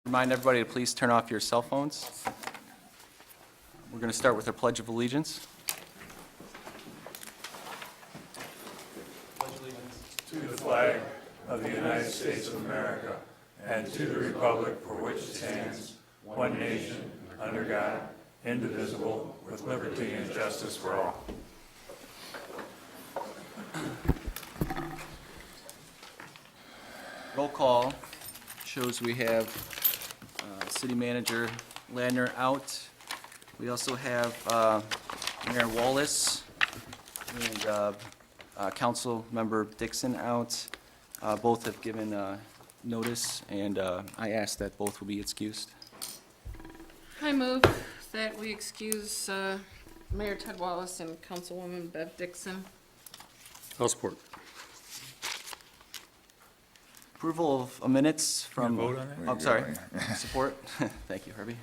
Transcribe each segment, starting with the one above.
Remind everybody to please turn off your cell phones. We're going to start with our Pledge of Allegiance. To the flag of the United States of America and to the republic for which it stands, one nation, under God, indivisible, with liberty and justice for all. Roll call shows we have City Manager Ladner out. We also have Mayor Wallace and Council Member Dixon out. Both have given notice, and I ask that both will be excused. I move that we excuse Mayor Ted Wallace and Councilwoman Bev Dixon. I'll support. Approval of minutes from... vote on that? I'm sorry. Support? Thank you, Herbie.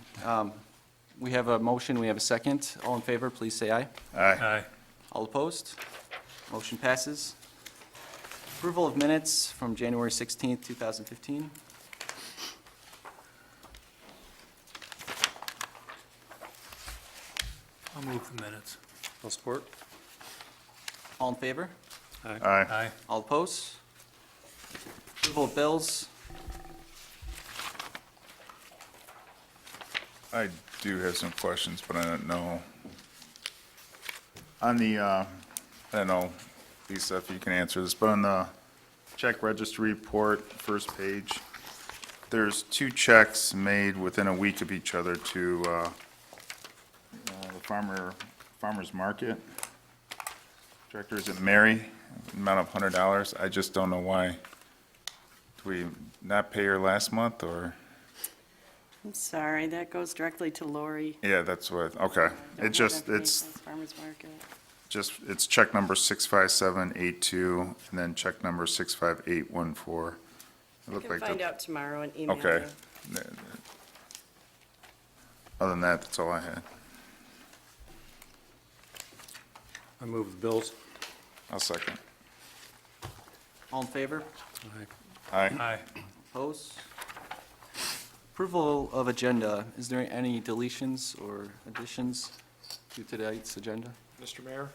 We have a motion, we have a second. All in favor, please say aye. Aye. All opposed? Motion passes. Approval of minutes from January 16th, 2015. I'll move the minutes. I'll support. All in favor? Aye. All opposed? Approval of bills. I do have some questions, but I don't know. On the, I don't know, Lisa, if you can answer this, but on the check registry report, first page, there's 2 checks made within a week of each other to the farmer's market. Director, is it Mary? Amount of $100. I just don't know why. Do we not pay her last month, or? I'm sorry, that goes directly to Lori. Yeah, that's what, okay. Don't It just, have it's anything Farmers Market. just, it's check number 65782, and then check number 65814. It I looked can like find the- out tomorrow and email Okay. you. Other than that, that's all I had. I move the bills. I'll second. All in favor? Aye. Aye. Aye. Opposed? Approval of agenda. Is there any deletions or additions to tonight's agenda? Mr. Mayor,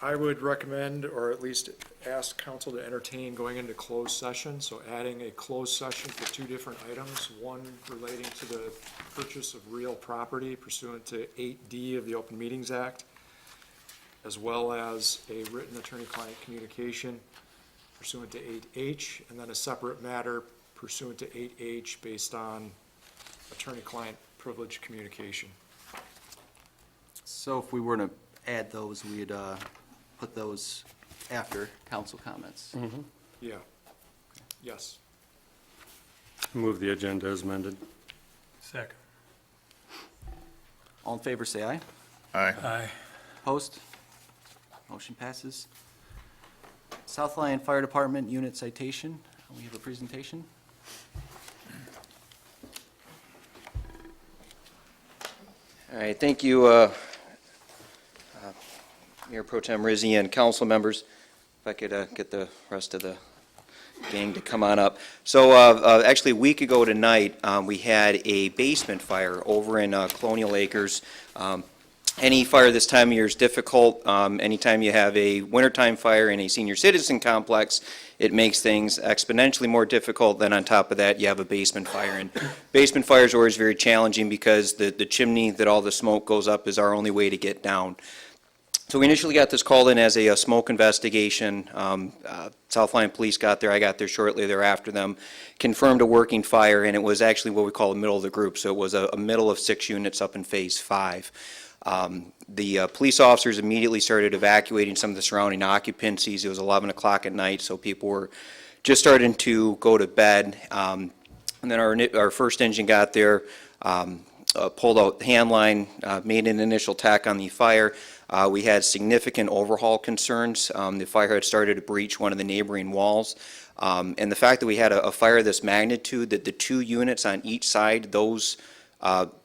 I would recommend, or at least ask council to entertain going into closed session, so adding a closed session for 2 different items, one relating to the purchase of real property pursuant to 8D of the Open Meetings Act, as well as a written attorney-client communication pursuant to 8H, and then a separate matter pursuant to 8H based on attorney-client privilege communication. So if we were to add those, we'd put those after council comments. Yeah. Yes. I move the agenda as amended. Second. All in favor, say aye. Aye. Aye. Opposed? Motion passes. South Lyon Fire Department Unit Citation. We have a presentation. All right, thank you, Mayor Pro Tem Rizzi and council members. If I could get the rest of the gang to come on up. So actually, a week ago tonight, we had a basement fire over in Colonial Acres. Any fire this time of year is difficult. Anytime you have a wintertime fire in a senior citizen complex, it makes things exponentially more difficult. Then on top of that, you have a basement fire. And basement fires are always very challenging because the chimney that all the smoke goes up is our only way to get down. So we initially got this called in as a smoke investigation. South Lyon Police got there. I got there shortly thereafter them. Confirmed a working fire, and it was actually what we call a middle of the group. So it was a middle of 6 units up in Phase 5. The police officers immediately started evacuating some of the surrounding occupancies. It was 11 o'clock at night, so people were just starting to go to bed. And then our first engine got there, pulled out the hand line, made an initial attack on the fire. We had significant overhaul concerns. The fire had started to breach one of the neighboring walls. And the fact that we had a fire this magnitude, that the 2 units on each side, those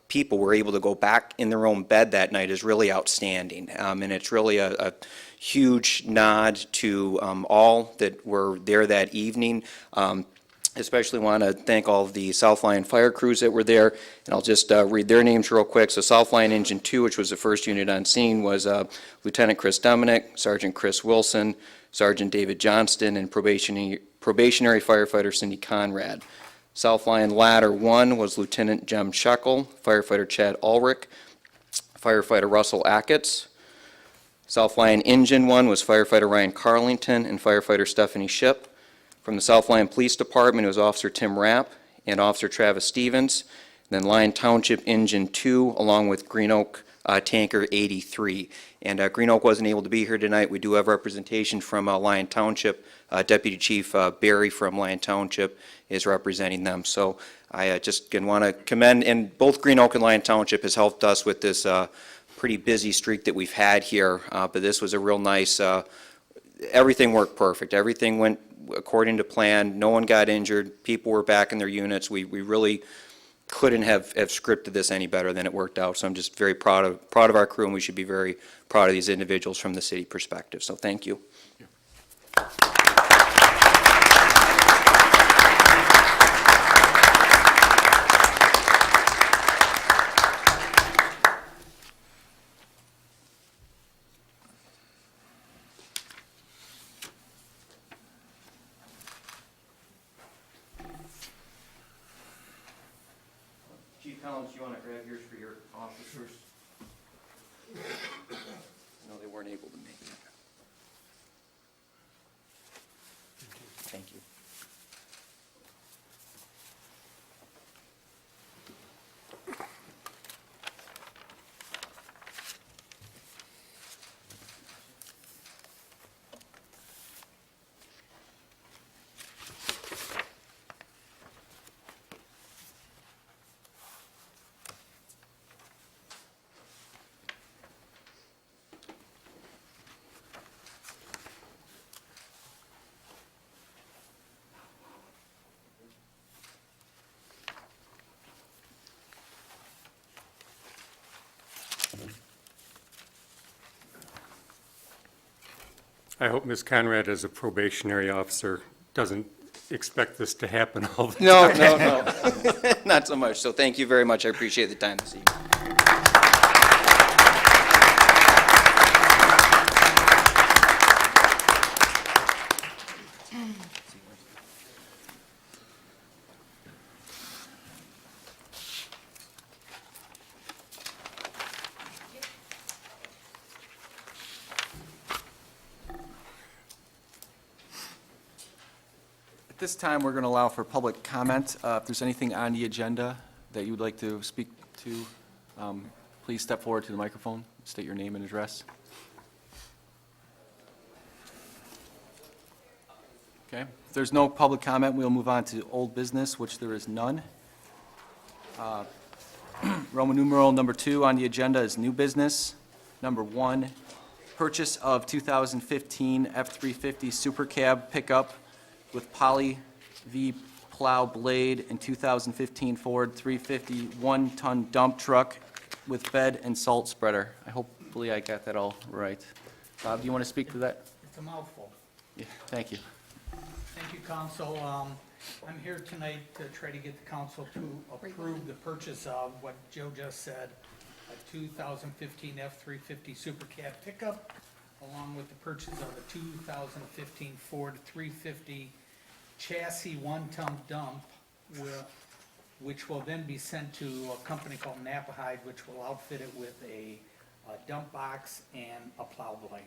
people were able to go back in their own bed that night is really outstanding. And it's really a huge nod to all that were there that evening. Especially want to thank all of the South Lyon fire crews that were there, and I'll just read their names real quick. So South Lyon Engine 2, which was the first unit on scene, was Lieutenant Chris Dominic, Sergeant Chris Wilson, Sergeant David Johnston, and probationary firefighter Cindy Conrad. South Lyon Ladder 1 was Lieutenant Jem Shekel, firefighter Chad Ulrich, firefighter Russell Achatz. South Lyon Engine 1 was firefighter Ryan Carlington and firefighter Stephanie Ship. From the South Lyon Police Department, it was Officer Tim Rapp and Officer Travis Stevens. Then Lyon Township Engine 2, along with Green Oak Tanker 83. And Green Oak wasn't able to be here tonight. We do have representation from Lyon Township. Deputy Chief Barry from Lyon Township is representing them. So I just again want to commend, and both Green Oak and Lyon Township has helped us with this pretty busy streak that we've had here. But this was a real nice, everything worked perfect. Everything went according to plan. No one got injured. People were back in their units. We really couldn't have scripted this any better than it worked out. So I'm just very proud of our crew, and we should be very proud of these individuals from the city perspective. So thank you. Chief Collins, you want to grab yours for your officers? No, they weren't able to make it. Thank you. I hope Ms. Conrad, as a probationary officer, doesn't expect this to happen all the time. No, not so much. So thank you very much. I appreciate the time this evening. At this time, we're going to allow for public comment. If there's anything on the agenda that you would like to speak to, please step forward to the microphone, state your name and address. Okay, if there's no public comment, we'll move on to old business, which there is none. Roman numeral number 2 on the agenda is new business. Number 1, purchase of 2015 F-350 Super Cab pickup with Poly V plow blade and 2015 Ford 350 one-ton dump truck with bed and salt spreader. Hopefully I got that all right. Bob, do you want to speak to that? It's a mouthful. Yeah, thank you. Thank you, council. I'm here tonight to try to get the council to approve the purchase of what Joe just said, a 2015 F-350 Super Cab pickup, along with the purchase of a 2015 Ford 350 chassis one-ton dump, which will then be sent to a company called Napahide, which will outfit it with a dump box and a plow blade.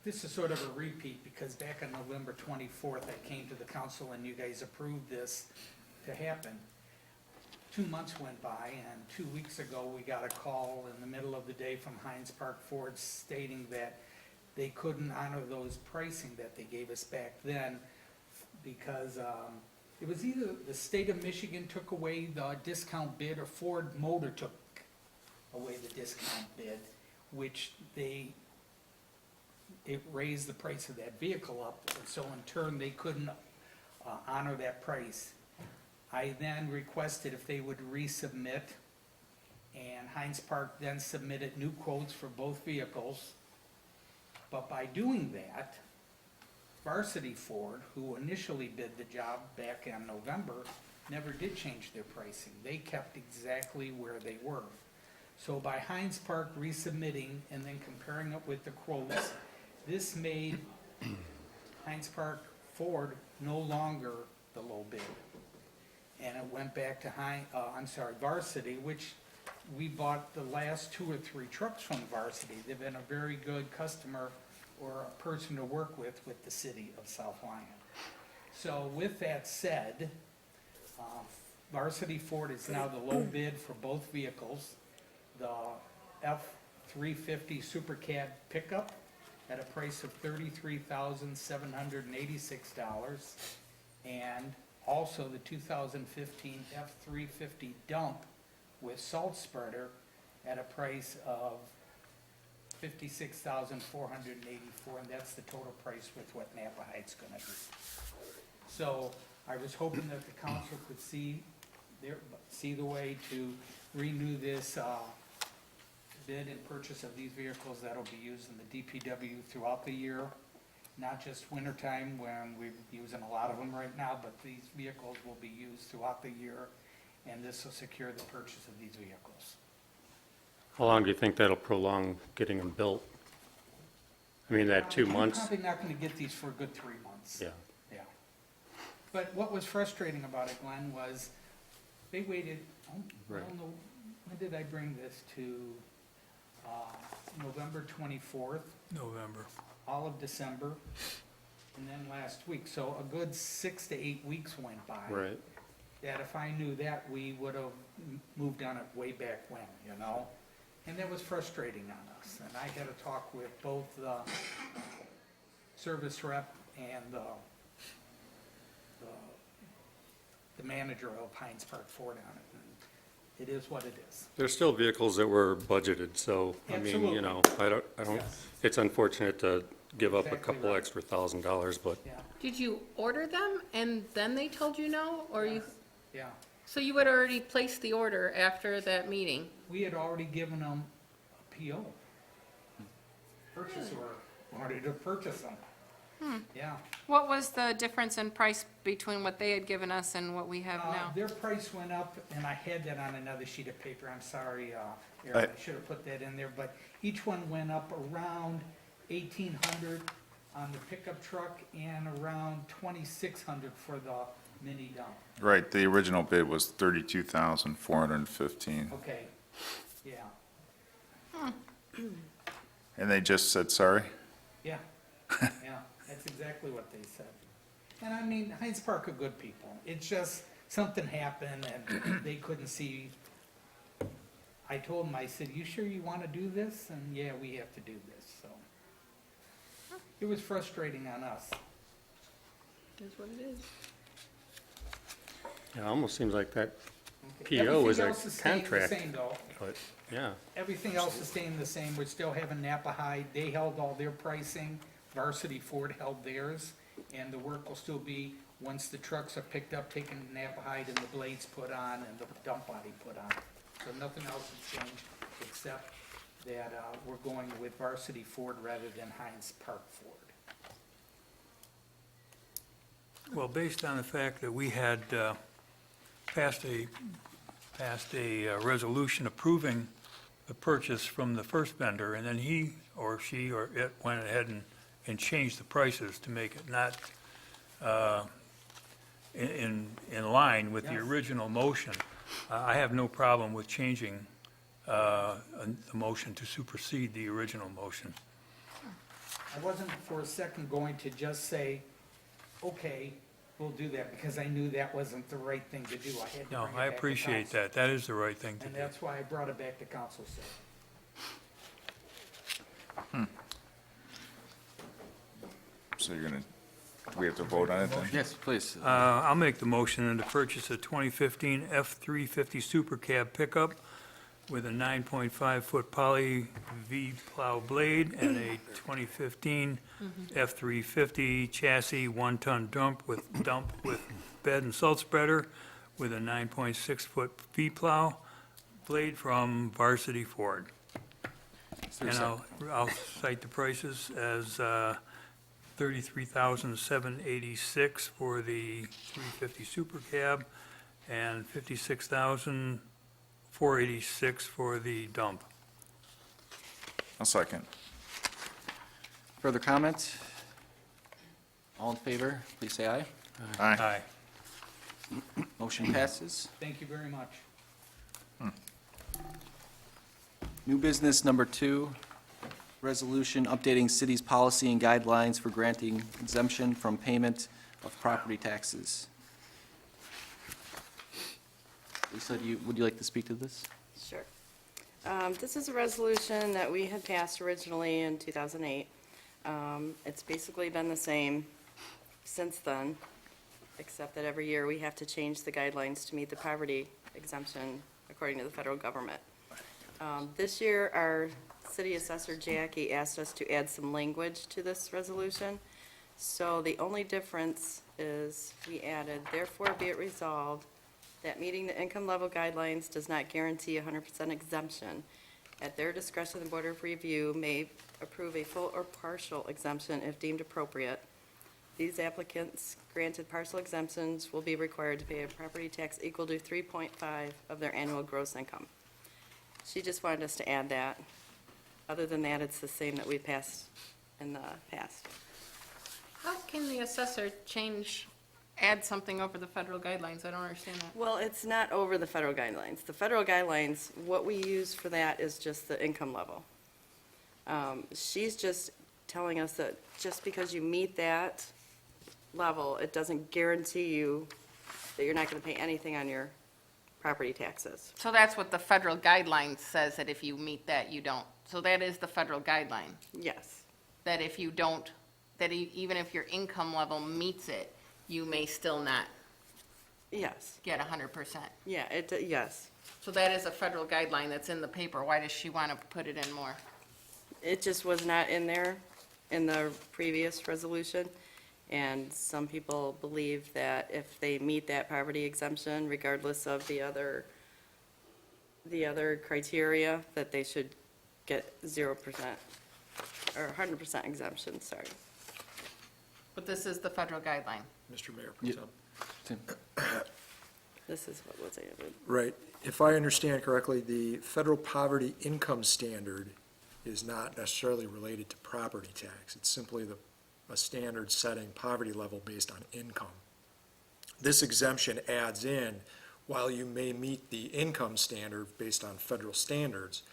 This is sort of a repeat, because back on November 24th, I came to the council and you guys approved this to happen. 2 months went by, and 2 weeks ago, we got a call in the middle of the day from Hines Park Ford stating that they couldn't honor those pricing that they gave us back then, because it was either the state of Michigan took away the discount bid, or Ford Motor took away the discount bid, which it raised the price of that vehicle up, and so in turn, they couldn't honor that price. I then requested if they would resubmit, and Hines Park then submitted new quotes for both vehicles. But by doing that, Varsity Ford, who initially bid the job back in November, never did change their pricing. They kept exactly where they were. So by Heinz Park resubmitting and then comparing it with the quotes, this made Heinz Park Ford no longer the low bid. And it went back to Varsity, which we bought the last 2 or 3 trucks from Varsity. They've been a very good customer or a person to work with the city of South Lyon. So with that said, Varsity Ford is now the low bid for both vehicles. The F-350 Super Cab pickup at a price of $33,786, and also the 2015 F-350 dump with salt spreader at a price of $56,484, and that's the total price with what Napa Heights gonna do. So I was hoping that the council could see the way to renew this bid and purchase of these vehicles that'll be used in the DPW throughout the year, not just wintertime when we're using a lot of them right now, but these vehicles will be used throughout the year, and this will secure the purchase of these vehicles. How long do you think that'll prolong getting them built? I mean, that 2 months? I'm probably not gonna get these for a good 3 months. Yeah. Yeah. But what was frustrating about it, Glenn, was they waited, I Right. don't know, when did I bring this to, November 24th, November. all of December, and then last week. So a good 6 to 8 weeks went by. Right. That if I knew that, we would have moved on it way back when, you know? And that was frustrating on us. And I had to talk with both the service rep and the manager of Heinz Park Ford on it. And it is what it is. There's still vehicles that were budgeted, so, I mean, Absolutely. you know, I don't, Yes. it's unfortunate to give up a Exactly couple right. extra $1,000, but Yeah, Did you order them and then they told you no? Or you, yeah. so you had already placed the order after that meeting? We had already given them a PO. Purchase order, wanted to purchase them. Yeah. What was the difference in price between what they had given us and what we have now? Their price went up, and I had that on another sheet of paper, I'm sorry, Aaron, I should have put that in there, but each one went up around 1,800 on the pickup truck and around 2,600 for the mini dump. Right, the original bid was 32,415, Okay, yeah, and they just said sorry? yeah, yeah, that's exactly what they said. And I mean, Heinz Park are good people, it's just, something happened and they couldn't see. I told them, I said, you sure you want to do this? And yeah, we have to do this, so. It was frustrating on us. Is what it is. it almost seems like that Okay. PO is Everything a else staying the contract. same, though. But, yeah, Everything else is staying the same. We're still having Napa High. They held all their pricing. Varsity Ford held theirs. And the work will still be, once the trucks are picked up, taken to Napa High and the blades put on and the dump body put on. So nothing else has changed except that we're going with Varsity Ford rather than Heinz Park Ford. Well, based on the fact that we had passed a resolution approving the purchase from the first vendor, and then he or she or it went ahead and changed the prices to make it not in line with the Yes. original motion, I have no problem with changing the motion to supersede the original motion. I wasn't for a second going to just say, okay, we'll do that, because I knew that wasn't the right thing to do. I had to No, bring it I back to appreciate council. that. That is the right thing to And do. that's why I brought it back to council, sir. So you're gonna, do we have to vote on it then? Yes, please. I'll make the motion then to purchase a 2015 F-350 Super Cab pickup with a 9.5-foot poly V-plow blade and a 2015 F-350 chassis one-ton dump with bed and salt spreader with a 9.6-foot V-plow blade from Varsity Ford. Is there a And sec- I'll cite the prices as $33,786 for the 350 Super Cab, and $56,486 for the dump. I'll second. Further comment? All in favor, please say aye. Aye. Aye. Motion passes. Thank you very much. New business number 2, resolution updating city's policy and guidelines for granting exemption from payment of property taxes. Lisa, would you like to speak to this? Sure. This is a resolution that we had passed originally in 2008. It's basically been the same since then, except that every year we have to change the guidelines to meet the poverty exemption according to the federal government. This year, our city assessor Jackie asked us to add some language to this resolution. So the only difference is we added, therefore be it resolved that meeting the income level guidelines does not guarantee 100% exemption. At their discretion, the Board of Review may approve a full or partial exemption if deemed appropriate. These applicants granted partial exemptions will be required to pay a property tax equal to 3.5 of their annual gross income. She just wanted us to add that. Other than that, it's the same that we passed in the past. How can the assessor add something over the federal guidelines? I don't understand that. Well, it's not over the federal guidelines. The federal guidelines, what we use for that is just the income level. She's just telling us that just because you meet that level, it doesn't guarantee you that you're not going to pay anything on your property taxes. So that's what the federal guideline says, that if you meet that, you don't. So that is the federal guideline, Yes, that if you don't, that even if your income level meets it, you may still not yes, get 100%. yeah, yes. So that is a federal guideline that's in the paper. Why does she want to put it in more? It just was not in there in the previous resolution. And some people believe that if they meet that poverty exemption, regardless of the other criteria, that they should get 0% or 100% exemption, sorry. But this is the federal guideline. Mr. Mayor, Yeah. Tim. This is what was added. Right. If I understand correctly, the federal poverty income standard is not necessarily related to property tax. It's simply a standard setting poverty level based on income. This exemption adds in, while you may meet the income standard based on federal standards,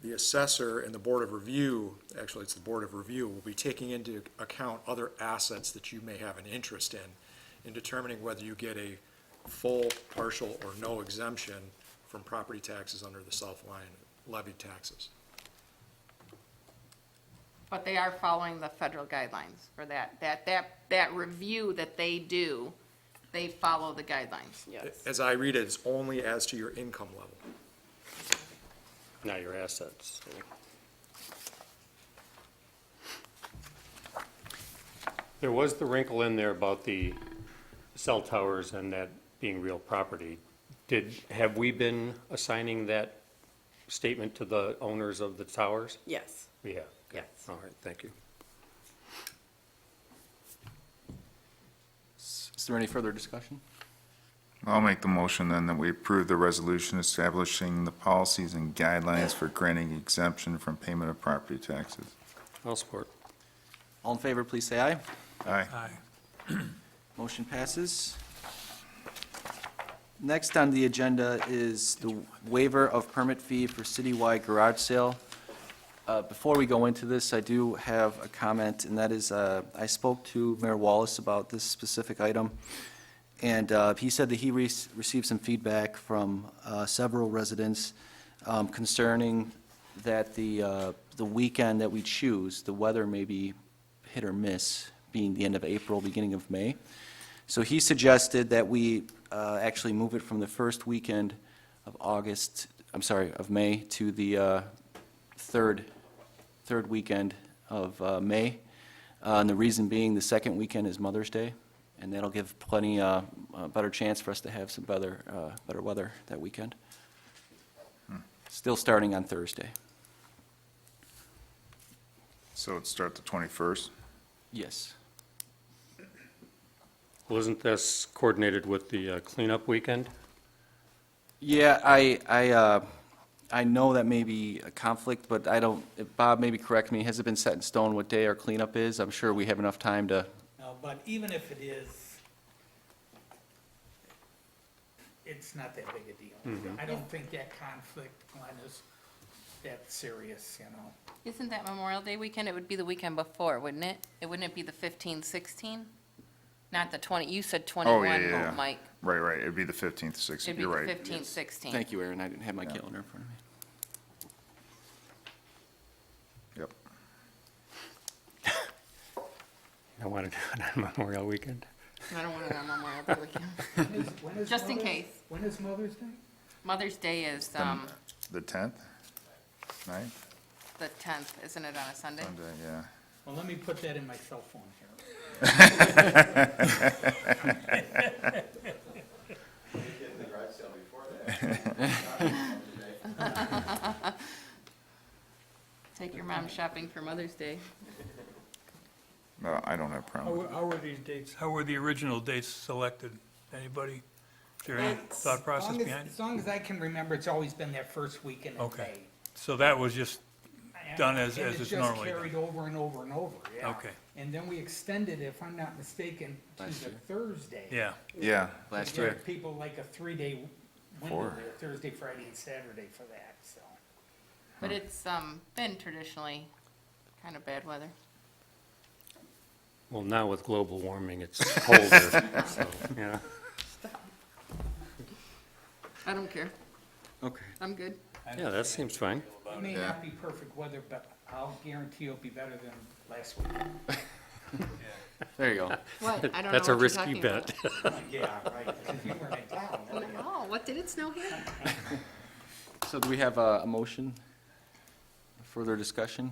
the assessor and the Board of Review, actually it's the Board of Review, will be taking into account other assets that you may have an interest in determining whether you get a full, partial, or no exemption from property taxes under the South-Lyon levied taxes. But they are following the federal guidelines for that review that they do, they follow the guidelines. Yes. As I read it, it's only as to your income level. Not your assets. There was the wrinkle in there about the cell towers and that being real property. Have we been assigning that statement to the owners of the towers? Yes, We have. yes. All right, thank you. Is there any further discussion? I'll make the motion then that we approve the resolution establishing the policies and guidelines for granting exemption from payment of property taxes. I'll support. All in favor, please say aye. Aye. Aye. Motion passes. Next on the agenda is the waiver of permit fee for citywide garage sale. Before we go into this, I do have a comment, and that is, I spoke to Mayor Wallace about this specific item, and he said that he received some feedback from several residents concerning that the weekend that we choose, the weather may be hit or miss, being the end of April, beginning of May. So he suggested that we actually move it from the first weekend of of May to the third weekend of May. And the reason being, the second weekend is Mother's Day, and that'll give plenty, a better chance for us to have some better weather that weekend. Still starting on Thursday. So it'd start the 21st? Yes. Well, isn't this coordinated with the cleanup weekend? Yeah, I know that may be a conflict, but I don't, if Bob, maybe correct me, has it been set in stone what day our cleanup is? I'm sure we have enough time to, No, but even if it is, it's not that big a deal. I don't think that conflict, Glenn, is that serious, you know? Isn't that Memorial Day weekend? It would be the weekend before, wouldn't it? Wouldn't it be the 15, 16? Not the 20, you said Oh, 21, yeah, yeah, yeah. Mike. Right, it'd be the 15th, 16th, It'd be you're the right. 15, 16. thank you, Aaron, I didn't have my Yeah. calendar in front of me. Yep. I want to do it on Memorial Weekend. I don't want it on Memorial Day weekend. When is Just in Mother's- case. When is Mother's Day? Mother's Day is, The 10th, 9th, the 10th, isn't it on a Sunday? Sunday, yeah. Well, let me put that in my cell phone here. Take your mom shopping for Mother's Day. No, I don't have a problem. How were these dates, how were the original dates selected? Anybody? Is there any It's- thought process behind it? As long as I can remember, it's always been that first weekend in Okay. May. So that was just, Done as And it's just normally done. carried over and over and over, yeah. Okay. And then we extended, if I'm not mistaken, to Last the year. Thursday. yeah. Yeah, Last To year. give people like a 3-day window Four. there, Thursday, Friday, and Saturday for that, so. But it's been traditionally kind of bad weather. Well, now with global warming, it's colder, so, yeah. I don't care. Okay. I'm good. Yeah, that seems fine. It may Yeah. not be perfect weather, but I'll guarantee it'll be better than last week. There you go. What? I don't know That's a what you're risky talking bet. about. Yeah, right, because you weren't in town. were you? Oh, what, did it snow here? So do we have a motion? Further discussion?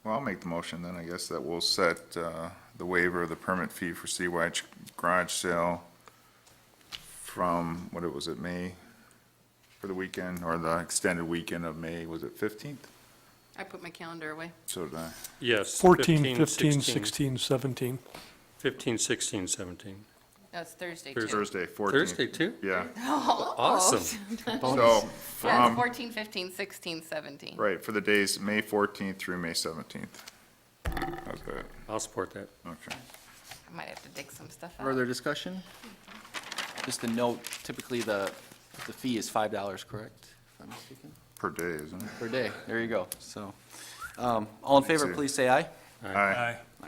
well, I'll make the motion then, I guess, that we'll set the waiver of the permit fee for CY garage sale from, what it was, it May, for the weekend, or the extended weekend of May, was it 15th? I put my calendar away. So did I. Yes. 14, 15, 16, 17. 15, 16, 17. That's Thursday, too. Thursday, 14th. Thursday, too? Yeah, Awesome. so, Yeah, from, 14, 15, 16, 17. right, for the days May 14th through May 17th. How's that? I'll support that. Okay. I might have to dig some stuff out. Further discussion? Just a note, typically the fee is $5, correct? If I'm mistaken? Per day, isn't it? Per day, there you go. So, all in favor, too. please say aye. Aye. Aye.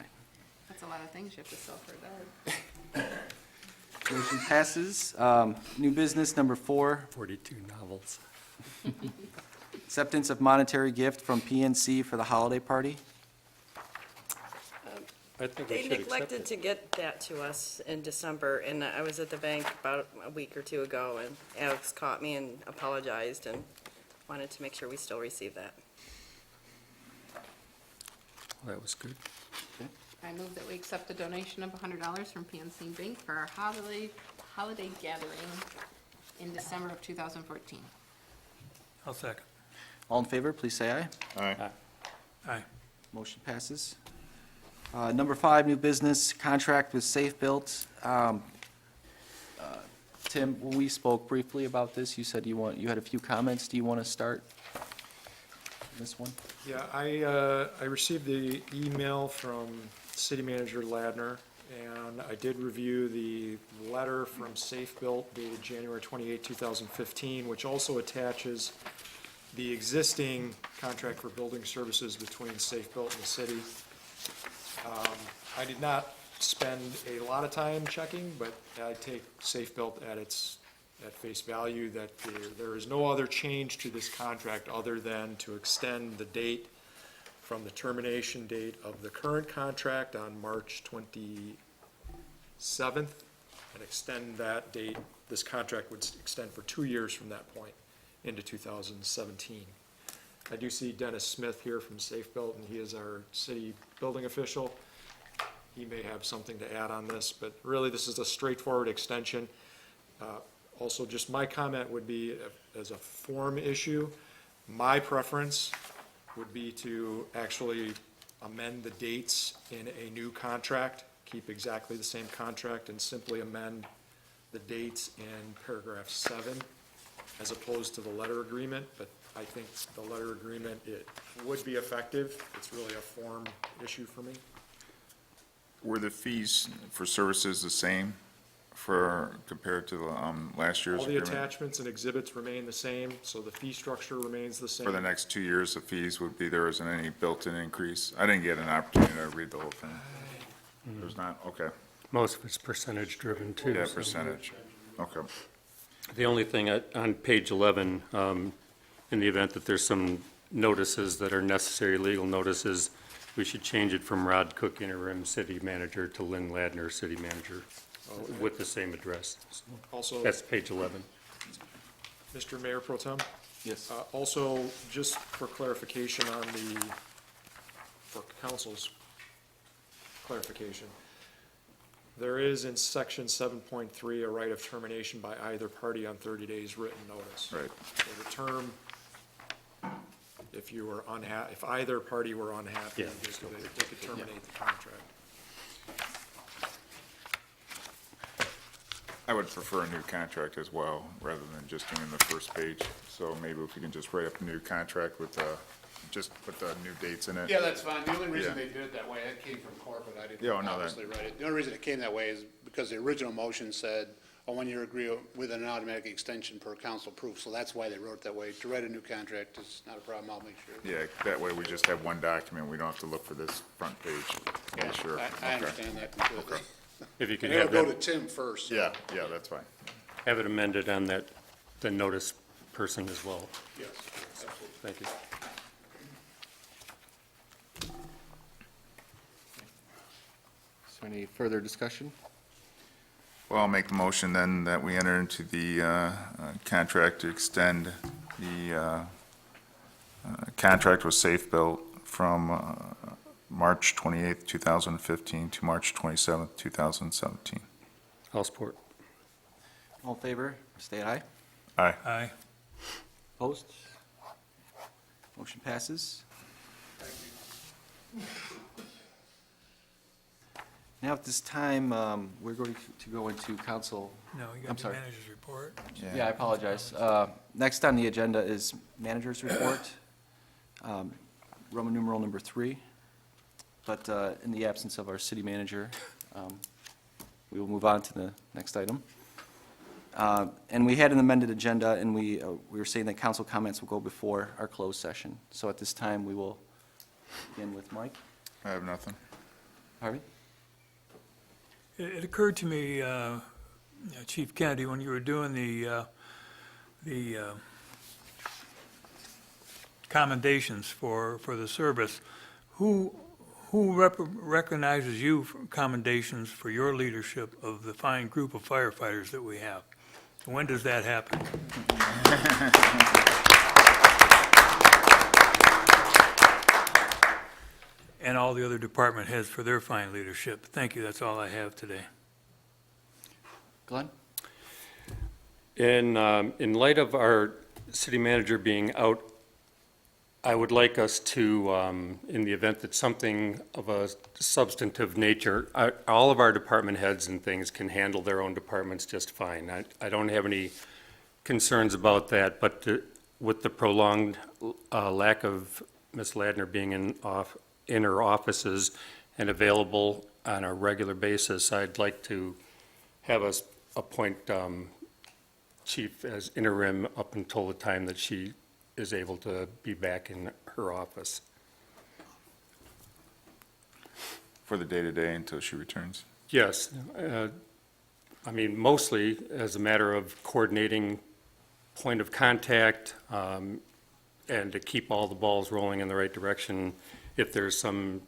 That's a lot of things you have to sell for a dollar. Motion passes. New business number 4, 42 novels. acceptance of monetary gift from PNC for the holiday party. I think we They should accept neglected it. to get that to us in December, and I was at the bank about a week or two ago, and Alex caught me and apologized and wanted to make sure we still receive that. That was good. I move that we accept a donation of $100 from PNC Bank for our holiday gathering in December of 2014. I'll second. All in favor, please say aye. Aye. Aye. Motion passes. Number 5, new business, contract with Safe Built. Tim, when we spoke briefly about this, you said you had a few comments. Do you want to start this one? Yeah, I received the email from City Manager Ladner, and I did review the letter from Safe Built dated January 28, 2015, which also attaches the existing contract for building services between Safe Built and the city. I did not spend a lot of time checking, but I take Safe Built at face value, that there is no other change to this contract other than to extend the date from the termination date of the current contract on March 27th, and extend that date. This contract would extend for 2 years from that point into 2017. I do see Dennis Smith here from Safe Built, and he is our city building official. He may have something to add on this, but really, this is a straightforward extension. Also, just my comment would be, as a form issue, my preference would be to actually amend the dates in a new contract, keep exactly the same contract, and simply amend the dates in paragraph 7 as opposed to the letter agreement, but I think the letter agreement, it would be effective. It's really a form issue for me. Were the fees for services the same for, compared to last year's All the agreement? attachments and exhibits remain the same, so the fee structure remains the same. For the next 2 years, the fees would be, there isn't any built-in increase? I didn't get an opportunity to read the whole thing. There's not, okay. Most of it's percentage driven too. Yeah, so- percentage. Okay. The only thing on page 11, in the event that there's some notices that are necessary legal notices, we should change it from Rod Cook interim city manager to Lynn Ladner city manager with the same address. So Also, that's page 11. Mr. Mayor Pro Tem? Yes. Also, just for clarification on for council's clarification, there is in section 7.3 a right of termination by either party on 30 days written notice. Right. So the term, if you were if either party were unhappy, Yeah. they could terminate the contract. I would prefer a new contract as well, rather than just doing the first page. So maybe if we can just write up a new contract with, just put the new dates in it. Yeah, that's fine. The only reason Yeah. they did it that way, that came from corporate. I didn't Yeah, I know that. obviously write it. The only reason it came that way is because the original motion said a one-year agreement with an automatic extension per council proof. So that's why they wrote it that way. To write a new contract is not a problem. I'll make sure. Yeah, that way we just have one document. We don't have to look for this front page. Yeah, sure. I Okay. understand that completely. If you could And it'll have go to that, Tim first. so- Yeah, yeah, that's fine. have it amended on that, the notice person as well. Yes, absolutely. Thank you. So any further discussion? Well, I'll make the motion then that we enter into the contract to extend the contract with Safe Built from March 28th, 2015 to March 27th, 2017. I'll support. All in favor, state aye. Aye. Aye. Opposed? Motion passes. Now, at this time, we're going to go into council. No, you I'm got the sorry. manager's report. Yeah, I apologize. Next on the agenda is manager's report, Roman numeral number 3. But in the absence of our city manager, we will move on to the next item. And we had an amended agenda, and we were saying that council comments will go before our closed session. So at this time, we will begin with Mike. I have nothing. Harvey? It occurred to me, Chief Kennedy, when you were doing the commendations for the service, who recognizes you for commendations for your leadership of the fine group of firefighters that we have? When does that happen? And all the other department heads for their fine leadership. Thank you, that's all I have today. Glenn? In light of our city manager being out, I would like us to, in the event that something of a substantive nature, all of our department heads and things can handle their own departments just fine. I don't have any concerns about that, but with the prolonged lack of Ms. Ladner being in her offices and available on a regular basis, I'd like to have us appoint Chief as interim up until the time that she is able to be back in her office. For the day-to-day until she returns. Yes, I mean, mostly as a matter of coordinating point of contact, and to keep all the balls rolling in the right direction if there's some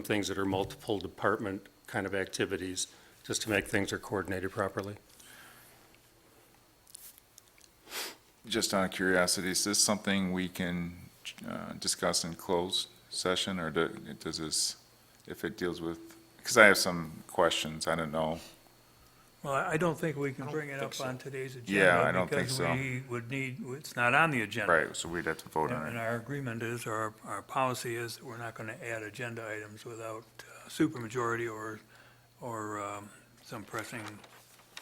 things that are multiple department kind of activities, just to make things are coordinated properly. Just out of curiosity, is this something we can discuss in closed session, or does this, if it deals with, because I have some questions, I don't know. Well, I don't think we can I don't bring it think up so. on today's agenda. Yeah, I don't think so. Because we would need, it's not on the agenda. Right, so we'd have to vote on And it. our agreement is, or our policy is, that we're not going to add agenda items without supermajority or some pressing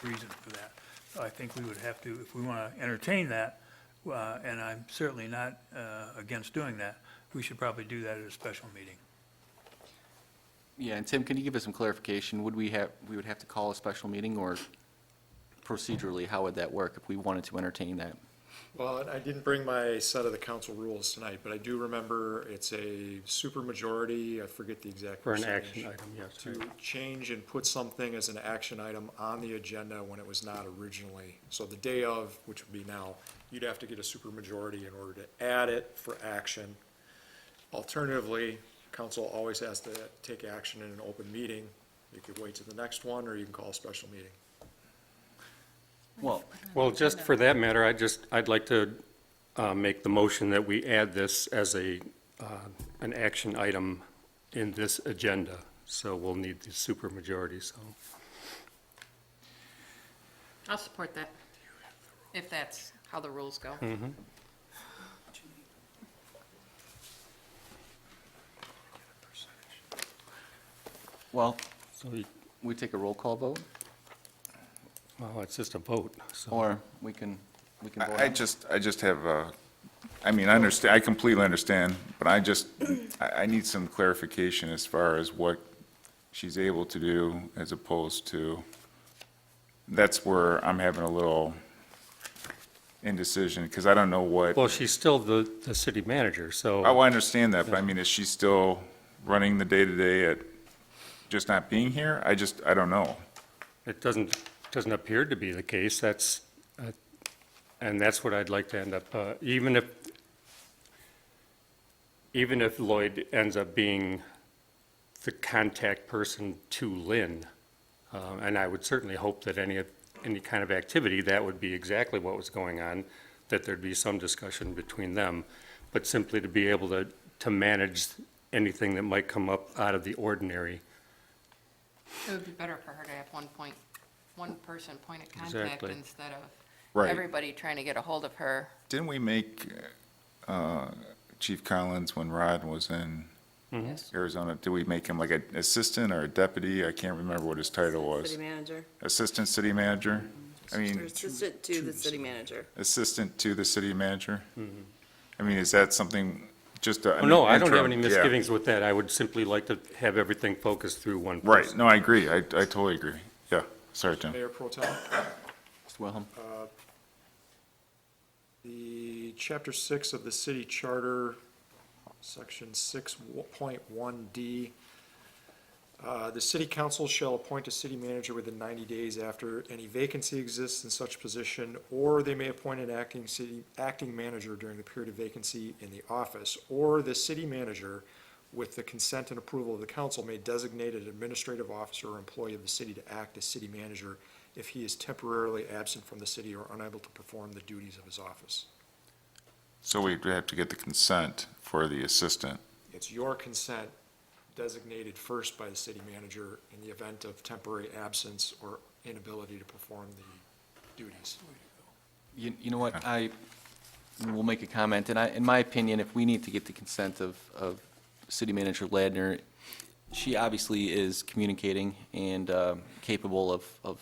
reason for that. So I think we would have to, if we want to entertain that, and I'm certainly not against doing that, we should probably do that at a special meeting. Yeah, and Tim, can you give us some clarification? Would we would have to call a special meeting, or procedurally, how would that work if we wanted to entertain that? Well, I didn't bring my set of the council rules tonight, but I do remember it's a supermajority, I forget the exact For an percentage. action item, yes. To change and put something as an action item on the agenda when it was not originally. So the day of, which would be now, you'd have to get a supermajority in order to add it for action. Alternatively, council always has to take action in an open meeting. You could wait to the next one, or you can call a special meeting. Well, just for that matter, I'd like to make the motion that we add this as an action item in this agenda. So we'll need the supermajority, so. I'll support that, if that's how the rules go. Well, So, we take a roll call vote, well, it's just a vote, so. or we can vote on I it? just have I mean, I understand, I completely understand, but I need some clarification as far as what she's able to do as opposed to, that's where I'm having a little indecision, because I don't know what, Well, she's still the city manager, so. I understand that, but I mean, is she still running the day-to-day at just not being here? I don't know. It doesn't appear to be the case, and that's what I'd like to end up, even if Lloyd ends up being the contact person to Lynn, and I would certainly hope that any kind of activity, that would be exactly what was going on, that there'd be some discussion between them, but simply to be able to manage anything that might come up out of the ordinary. It would be better for her to have one person point of contact Exactly. instead of Right. everybody trying to get a hold of her. Didn't we make Chief Collins, when Rod was in Yes. Arizona, did we make him like an assistant or a deputy? I can't remember what his title was. City manager, Assistant city manager? I or mean, assistant to the city manager. assistant to the city manager? I mean, is that something, just a? Oh, no, I don't have interim? any Yeah. misgivings with that. I would simply like to have everything focused through one Right, person. no, I agree. I totally agree. Yeah, sorry, Tim. Mayor Pro Tem? Mr. Wilhelm? The Chapter 6 of the City Charter, Section 6.1D, the city council shall appoint a city manager within 90 days after any vacancy exists in such position, or they may appoint an acting manager during the period of vacancy in the office, or the city manager, with the consent and approval of the council, may designate an administrative officer or employee of the city to act as city manager if he is temporarily absent from the city or unable to perform the duties of his office. So we'd have to get the consent for the assistant. It's your consent designated first by the city manager in the event of temporary absence or inability to perform the duties. You know what, I will make a comment, and in my opinion, if we need to get the consent of City Manager Ladner, she obviously is communicating and capable of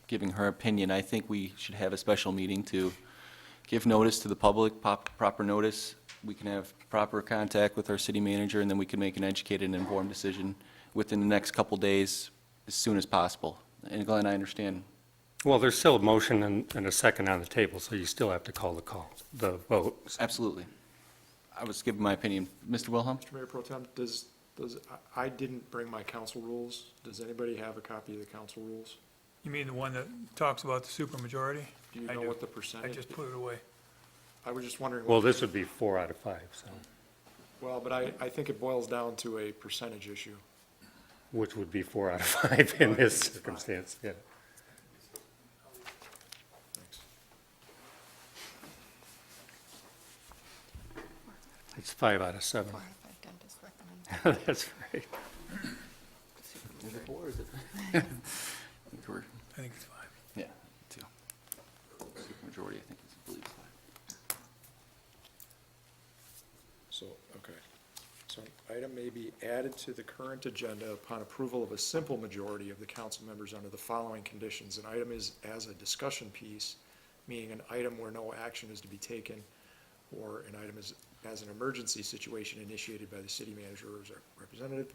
giving her opinion. I think we should have a special meeting to give notice to the public, proper notice. We can have proper contact with our city manager, and then we can make an educated and informed decision within the next couple days, as soon as possible. And Glenn, I understand. Well, there's still a motion and a second on the table, so you still have to call the vote. Absolutely. I was giving my opinion. Mr. Wilhelm? Mr. Mayor Pro Tem, I didn't bring my council rules. Does anybody have a copy of the council rules? You mean the one that talks about the supermajority? Do you I know do. what the I percentage? just put it away. I was just wondering. Well, this would be 4 out of 5, so, Well, but I think it boils down to a percentage issue. which would be 4 out of 5 in this circumstance, yeah. Thanks. It's 5 out of 7. Four out of five dentists recommend. That's right. Is it 4 or is it? I think it's 5. Yeah, two. Supermajority, I think, is, I believe, 5. So, okay. So item may be added to the current agenda upon approval of a simple majority of the council members under the following conditions. An item is as a discussion piece, meaning an item where no action is to be taken, or an item is as an emergency situation initiated by the city manager or his representative.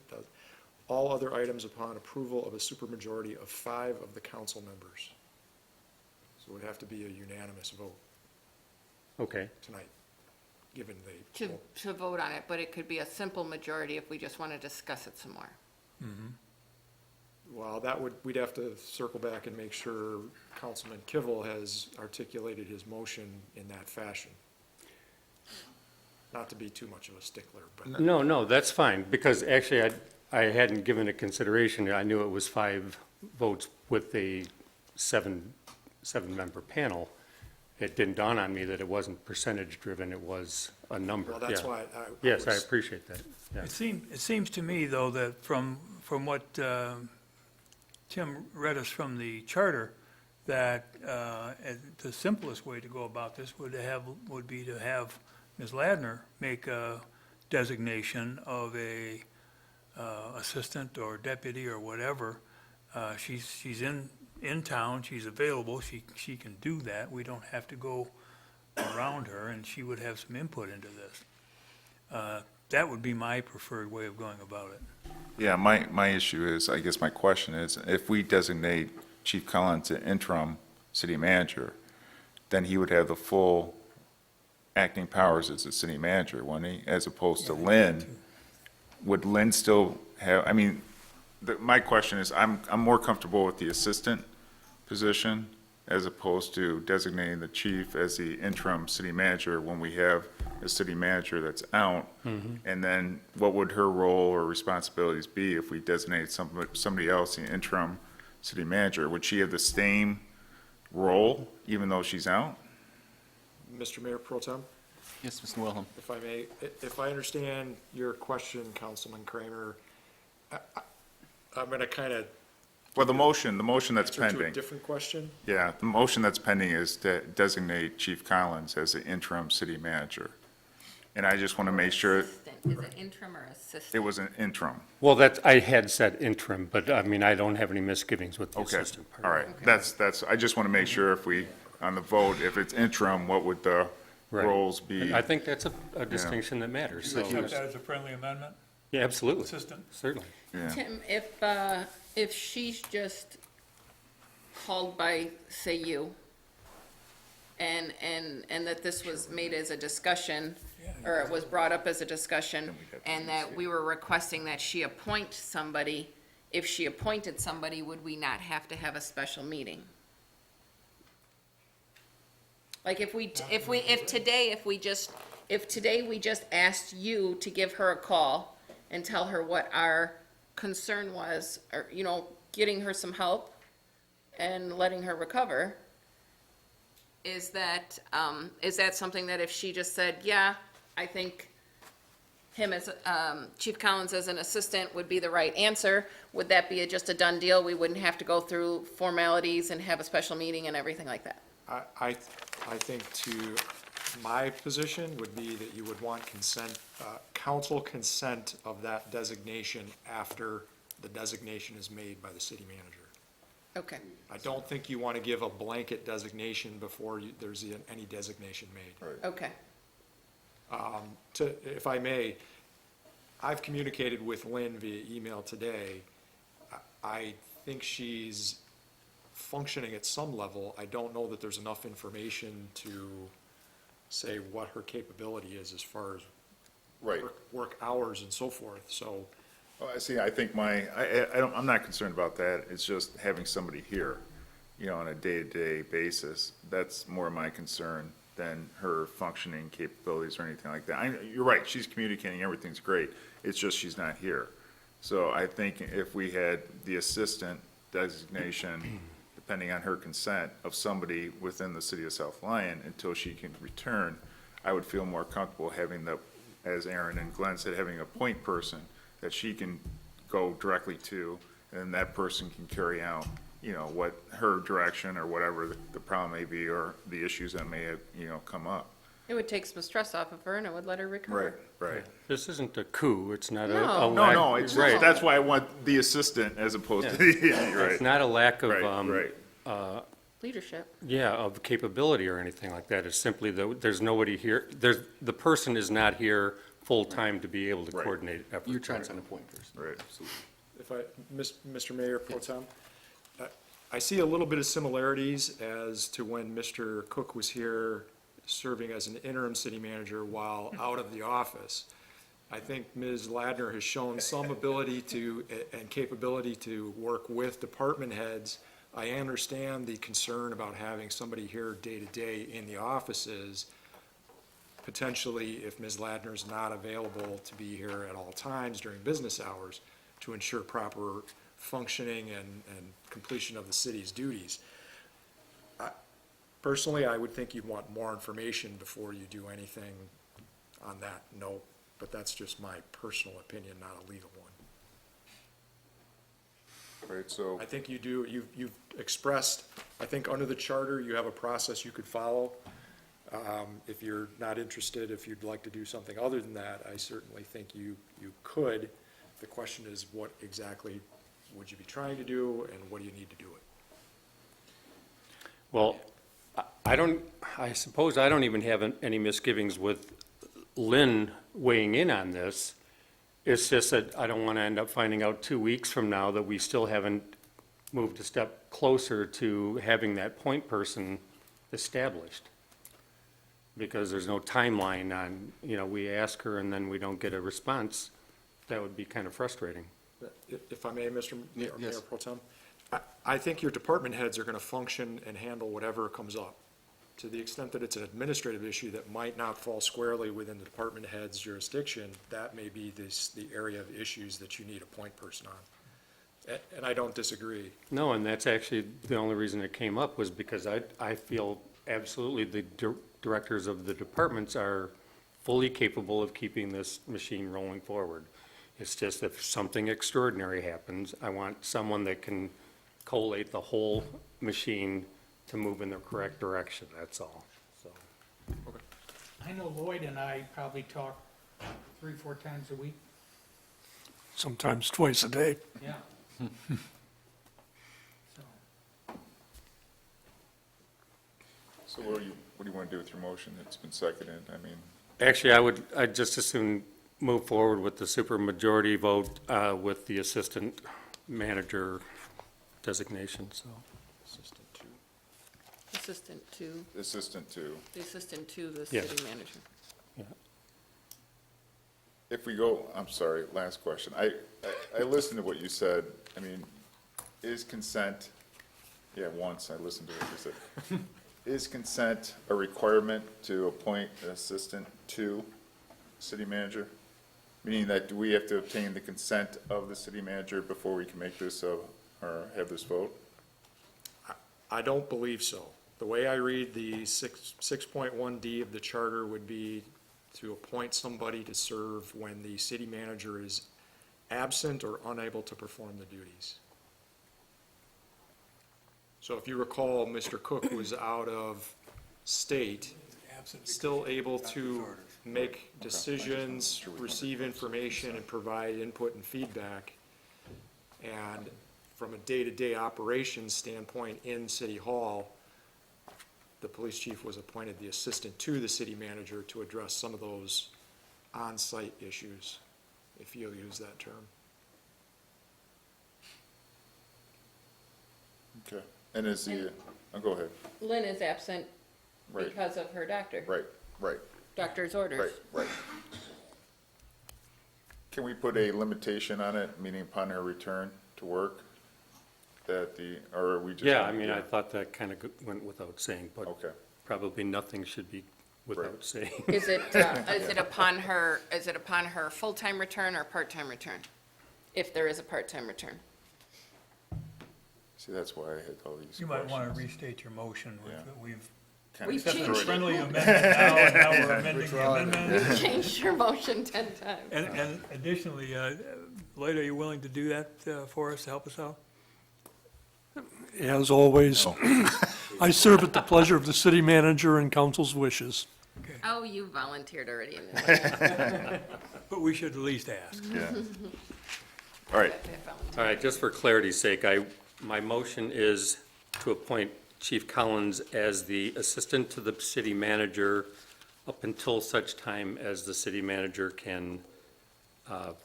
All other items upon approval of a supermajority of 5 of the council members. So it would have to be a unanimous vote Okay, tonight, given the. To vote on it, but it could be a simple majority if we just want to discuss it some more. Well, we'd have to circle back and make sure Councilman Kivel has articulated his motion in that fashion. Not to be too much of a stickler, but no, that's fine, because actually I hadn't given it consideration. I knew it was 5 votes with a seven-member panel. It didn't dawn on me that it wasn't percentage-driven, it was a number. well, that's Yeah. why Yes, I was- appreciate that, yeah. It seems to me, though, that from what Tim read us from the charter, that the simplest way to go about this would be to have Ms. Ladner make a designation of a assistant or deputy or whatever. She's in town, she's available, she can do that. We don't have to go around her, and she would have some input into this. That would be my preferred way of going about it. Yeah, my issue is, I guess my question is, if we designate Chief Collins an interim city manager, then he would have the full acting powers as a city manager, wouldn't he? As opposed to Lynn. Would Lynn still have, I mean, my question is, I'm more comfortable with the assistant position as opposed to designating the chief as the interim city manager when we have a city manager that's out. And then what would her role or responsibilities be if we designated somebody else the interim city manager? Would she have the same role even though she's out? Mr. Mayor Pro Tem, Yes, Mr. Wilhelm. if I may, if I understand your question, Councilman Kramer, I'm going to kind of Well, the motion that's answer to a pending. different question. Yeah, the motion that's pending is to designate Chief Collins as the interim city manager. And I just want to make sure Assistant. Is it interim or assistant? it was an interim. Well, I had said interim, but I mean, I don't have any misgivings with the Okay, assistant part. all right. That's, I just want to make sure if we, on the vote, if it's interim, what would the Right. roles be? I think that's a distinction that matters, so, Accept that as a friendly amendment, yeah, absolutely, assistant? certainly. Yeah. Tim, if she's just called by, say, you, and that this was made as a discussion, or it was brought up as a discussion, and that we were requesting that she appoint somebody, if she appointed somebody, would we not have to have a special meeting? Like if today we just asked you to give her a call and tell her what our concern was, or, getting her some help and letting her recover, is that something that if she just said, yeah, I think him as, Chief Collins as an assistant would be the right answer, would that be just a done deal? We wouldn't have to go through formalities and have a special meeting and everything like that? I think my position would be that you would want council consent of that designation after the designation is made by the city manager. Okay. I don't think you want to give a blanket designation before there's any designation made. Okay. If I may, I've communicated with Lynn via email today. I think she's functioning at some level. I don't know that there's enough information to say what her capability is as far as Right. work hours and so forth, so. Well, I see, I think I'm not concerned about that. It's just having somebody here, on a day-to-day basis. That's more my concern than her functioning capabilities or anything like that. You're right, she's communicating, everything's great. It's just she's not here. So I think if we had the assistant designation, depending on her consent, of somebody within the city of South Lyon until she can return, I would feel more comfortable having as Aaron and Glenn said, having a point person that she can go directly to, and that person can carry out you know, what her direction or whatever the problem may be, or the issues that may have, you know, come up. It would take some stress off of her and it would let her recover. Right. This isn't a coup, it's not a No. lack. No, it's, Right. that's why I want the assistant as opposed to, the right. It's not a lack of, Right. Leadership. yeah, of capability or anything like that. It's simply that there's nobody here, the person is not here full-time to be able to Right. coordinate efforts. You're trying to send a point first. Right. If I, Mr. Mayor Pro Tem, I see a little bit of similarities as to when Mr. Cook was here serving as an interim city manager while out of the office. I think Ms. Ladner has shown some ability to, and capability to work with department heads. I understand the concern about having somebody here day-to-day in the offices. Potentially, if Ms. Ladner's not available to be here at all times during business hours, to ensure proper functioning and completion of the city's duties. Personally, I would think you'd want more information before you do anything on that note, but that's just my personal opinion, not a legal one. Right, so, I think you do, you've expressed, I think under the charter, you have a process you could follow. If you're not interested, if you'd like to do something other than that, I certainly think you could. The question is, what exactly would you be trying to do, and what do you need to do it? Well, I suppose I don't even have any misgivings with Lynn weighing in on this. It's just that I don't want to end up finding out 2 weeks from now that we still haven't moved a step closer to having that point person established. Because there's no timeline on, you know, we ask her and then we don't get a response. That would be kind of frustrating. If I may, Mr. Mayor Yes. Pro Tem, I think your department heads are gonna function and handle whatever comes up. To the extent that it's an administrative issue that might not fall squarely within the department head's jurisdiction, that may be the area of issues that you need a point person on. And I don't disagree. No, and that's actually the only reason it came up was because I feel absolutely the directors of the departments are fully capable of keeping this machine rolling forward. It's just if something extraordinary happens, I want someone that can collate the whole machine to move in the correct direction, that's all, so. I know Lloyd and I probably talk 3-4 times a week. Sometimes twice a day. Yeah. So, so what do you want to do with your motion? It's been seconded, I mean, Actually, I'd just as soon move forward with the supermajority vote with the assistant manager designation, so. Assistant two. Assistant to, the assistant to, the Yes. city manager. if we go, I'm sorry, last question. I listened to what you said. I mean, is consent, yeah, once I listened to what you said. Is consent a requirement to appoint an assistant to city manager? Meaning that do we have to obtain the consent of the city manager before we can make this, or have this vote? I don't believe so. The way I read the 6.1D of the charter would be to appoint somebody to serve when the city manager is absent or unable to perform the duties. So if you recall, Mr. Cook was out of state, still able to make decisions, receive information, and provide input and feedback. And from a day-to-day operations standpoint in City Hall, the police chief was appointed the assistant to the city manager to address some of those on-site issues, if you'll use that term. Okay. And is the, go ahead. Lynn is absent Right. because of her doctor, Right. doctor's orders. Right. Can we put a limitation on it, meaning upon her return to work? That or are we just? Yeah, I mean, I thought that kind of went without saying, but Okay, probably nothing should be without Right. saying. Is it upon her full-time return or part-time return? If there is a part-time return. see, that's why I had all these questions. You might want to restate your motion. Yeah. We've Kinda We've destroyed changed it. friendly amendment now, and now we're amending the amendment. Changed your motion 10 times. And additionally, Lloyd, are you willing to do that for us, to help us out? as always. I serve at the pleasure of the city manager and council's wishes. Oh, you volunteered already. But we should at least ask. Yeah. All right, All right, just for clarity's sake, my motion is to appoint Chief Collins as the assistant to the city manager up until such time as the city manager can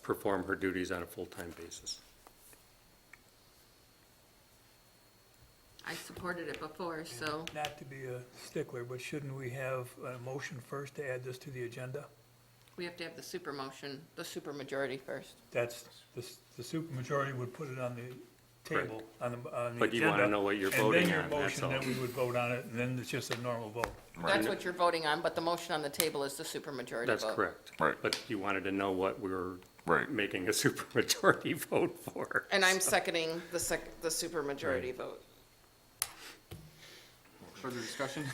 perform her duties on a full-time basis. I supported it before, so Not to be a stickler, but shouldn't we have a motion first to add this to the agenda? we have to have the super motion, the super majority first. That's, the supermajority would put it on the table, on the agenda. But you wanna know what you're voting on, And then that's your motion, all. then we would vote on it, and then it's just a normal vote. That's what you're voting on, but the motion on the table is the super majority vote. That's correct. Right. But you wanted to know what we were Right. making a supermajority vote for. And I'm seconding the super majority vote. Further discussion?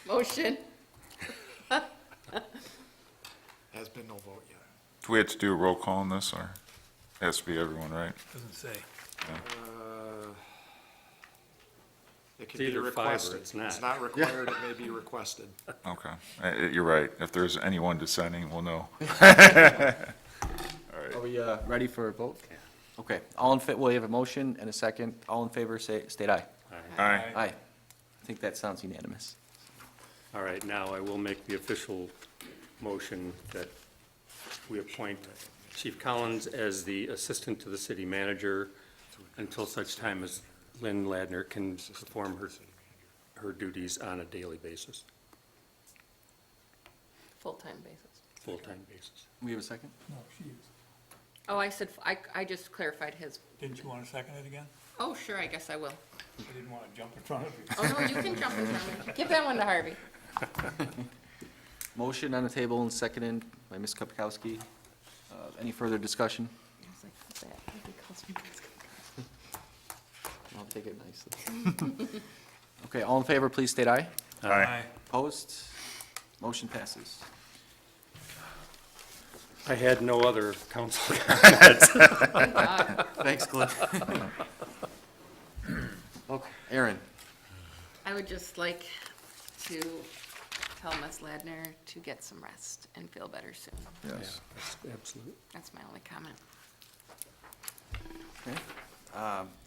Motion, Has been no vote yet. Do we have to do a roll call on this, or it has to be everyone, right? Doesn't say. It can It's be either 5 or requested. it's not. It's not required, it may be requested. Okay, you're right. If there's anyone dissenting, we'll know. Are we ready for a vote? Okay, we have a motion and a second. All in favor, state aye. Aye. Aye. I think that sounds unanimous. All right, now I will make the official motion that we appoint Chief Collins as the assistant to the city manager until such time as Lynn Ladner can perform her duties on a daily basis, full-time basis. full-time basis. We have a second? No, she is. Oh, I said, I just clarified his, Didn't you want to second it again? oh, sure, I guess I will. I didn't want to jump in front of you. Oh, no, you can jump in front of me. Give that one to Harvey. Motion on the table and seconded by Ms. Kupkowski. Any further discussion? I'll take it nicely. Okay, all in favor, please state aye. Aye. Opposed? Motion passes. I had no other council comments. Thanks, Cliff. Okay, Aaron. I would just like to tell Ms. Ladner to get some rest and feel better soon. Yes. Absolutely. That's my only comment. Okay.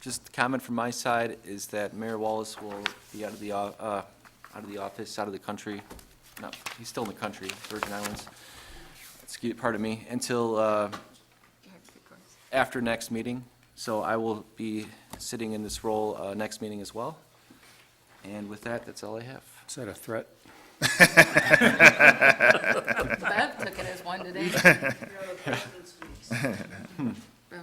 Just a comment from my side is that Mayor Wallace will be out of the office, out of the country. No, he's still in the country, Virgin Islands. Pardon me, until after next meeting. So I will be sitting in this role next meeting as well. And with that, that's all I have. Is that a threat? Bev took it as one today. I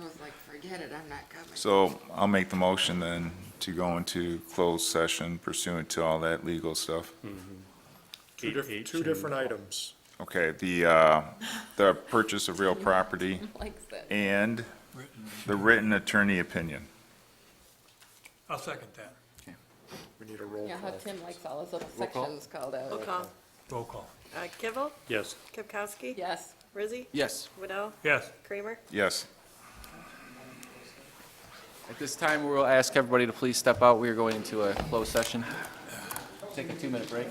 was like, forget it, I'm not coming. So I'll make the motion then to go into closed session pursuant to all that legal stuff. Two different items. Okay, the purchase of real property Likes that. and the written attorney opinion. I'll second that. We need a roll Yeah, how call. Tim likes all his little call? sections called out. Roll call. Roll call. Kivel? Yes. Kipkowski? Yes. Rizzi? Yes, Widow? Yes. Kramer? Yes. at this time, we'll ask everybody to please step out. We are going into a closed session. Take a 2-minute break.